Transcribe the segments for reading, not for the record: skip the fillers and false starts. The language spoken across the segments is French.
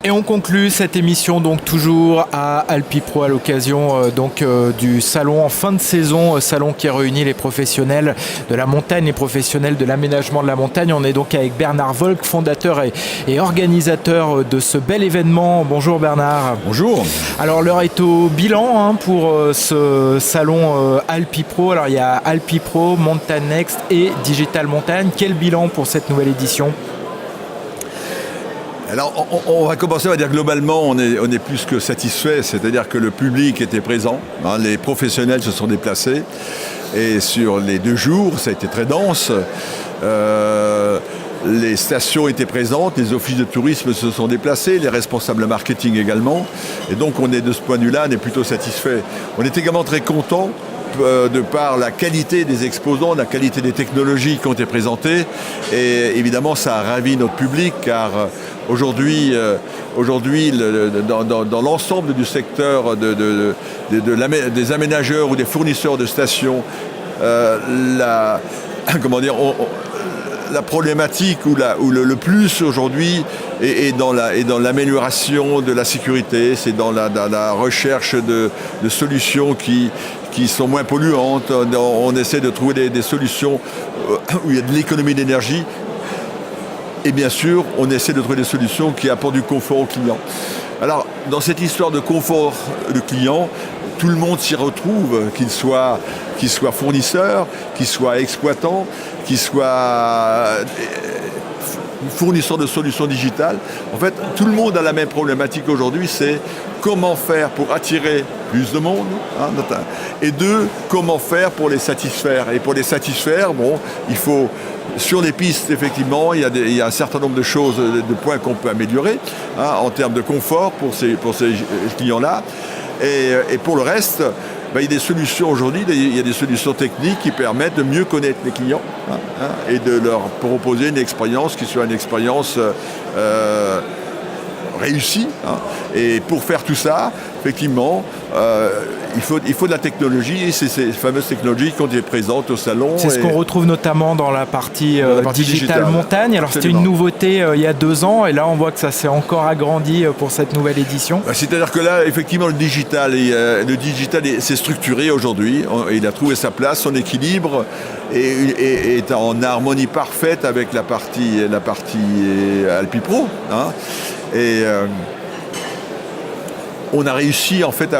Et on conclut cette émission donc toujours à Alpipro à l'occasion du salon en fin de saison, salon qui réunit les professionnels de la montagne, les professionnels de l'aménagement de la montagne. On est donc avec Bernard Volk, fondateur et organisateur de ce bel événement. Bonjour Bernard. Bonjour. Alors l'heure est au bilan pour ce salon Alpipro. Alors il y a Alpipro, Mountain Next et Digital Montagne. Quel bilan pour cette nouvelle édition ? Alors, on va commencer, on va dire globalement, on est plus que satisfait, c'est-à-dire que le public était présent, les professionnels se sont déplacés, et sur les 2 jours, ça a été très dense. Les stations étaient présentes, les offices de tourisme se sont déplacés, les responsables marketing également, et donc on est de ce point de vue-là, on est plutôt satisfait. On est également très content de par la qualité des exposants, la qualité des technologies qui ont été présentées, et évidemment ça a ravi notre public car aujourd'hui dans l'ensemble du secteur des aménageurs ou des fournisseurs de stations, la problématique ou le plus aujourd'hui est dans l'amélioration de la sécurité, c'est dans la recherche de solutions qui sont moins polluantes. On essaie de trouver des solutions où il y a de l'économie d'énergie. Et bien sûr, on essaie de trouver des solutions qui apportent du confort aux clients. Alors, dans cette histoire de confort de client, tout le monde s'y retrouve, qu'il soit fournisseur, qu'il soit exploitant, qu'il soit fournisseur de solutions digitales. En fait, tout le monde a la même problématique aujourd'hui, c'est comment faire pour attirer plus de monde, et 2, comment faire pour les satisfaire. Et pour les satisfaire, il faut, sur les pistes, effectivement, il y a un certain nombre de choses, de points qu'on peut améliorer, en termes de confort pour ces clients-là. Et pour le reste, il y a des solutions aujourd'hui, il y a des solutions techniques qui permettent de mieux connaître les clients et de leur proposer une expérience qui soit une expérience réussie. Et pour faire tout ça, effectivement, il faut de la technologie, et c'est ces fameuses technologies qui ont été présentes au salon. C'est ce qu'on retrouve notamment dans la partie Digital Montagne. Alors Absolument. C'était une nouveauté il y a 2 ans, et là on voit que ça s'est encore agrandi pour cette nouvelle édition. C'est-à-dire que là, effectivement, le digital s'est structuré aujourd'hui. Il a trouvé sa place, son équilibre, et est en harmonie parfaite avec la partie Alpipro. Et on a réussi en fait à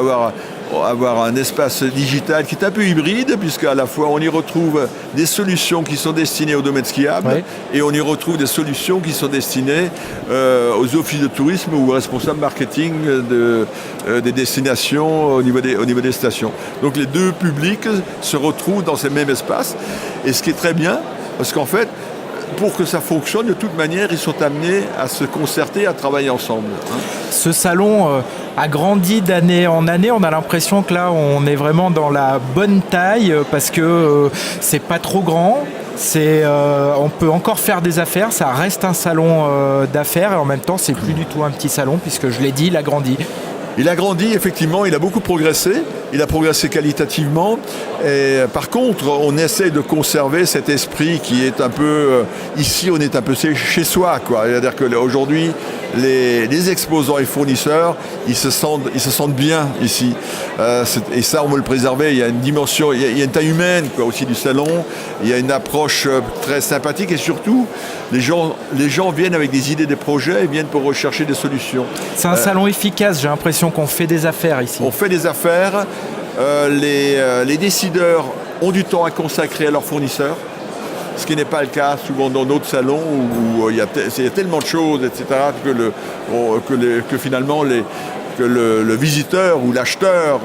avoir un espace digital qui est un peu hybride, puisqu'à la fois on y retrouve des solutions qui sont destinées au domaine skiable, oui, et on y retrouve des solutions qui sont destinées aux offices de tourisme ou aux responsables marketing des destinations au niveau des stations. Donc les 2 publics se retrouvent dans ces mêmes espaces, et ce qui est très bien, parce qu'en fait, pour que ça fonctionne, de toute manière, ils sont amenés à se concerter, à travailler ensemble. Ce salon a grandi d'année en année. On a l'impression que là, on est vraiment dans la bonne taille parce que c'est pas trop grand. On peut encore faire des affaires. Ça reste un salon d'affaires, et en même temps, c'est plus du tout un petit salon puisque, je l'ai dit, il a grandi. Il a grandi, effectivement, il a beaucoup progressé, il a progressé qualitativement, et par contre, on essaie de conserver cet esprit qui est un peu, ici on est un peu chez soi, quoi. C'est-à-dire qu'aujourd'hui, les exposants et fournisseurs, ils se sentent bien ici. Et ça, on veut le préserver. Il y a une dimension, il y a une taille humaine, quoi, aussi du salon, il y a une approche très sympathique, et surtout, les gens viennent avec des idées, des projets, et viennent pour rechercher des solutions. C'est un salon efficace, j'ai l'impression qu'on fait des affaires ici. On fait des affaires, les décideurs ont du temps à consacrer à leurs fournisseurs, ce qui n'est pas le cas souvent dans d'autres salons où il y a tellement de choses, etc., que finalement le visiteur ou l'acheteur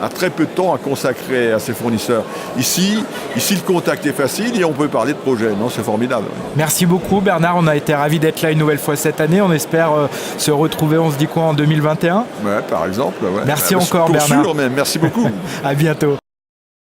a très peu de temps à consacrer à ses fournisseurs. Ici, le contact est facile et on peut parler de projet. Non, c'est formidable. Merci beaucoup Bernard, on a été ravis d'être là une nouvelle fois cette année. On espère se retrouver, on se dit quoi, en 2021 ? Ouais, par exemple. Ouais. Merci encore Bernard. Pour sûr, mais merci beaucoup. À bientôt.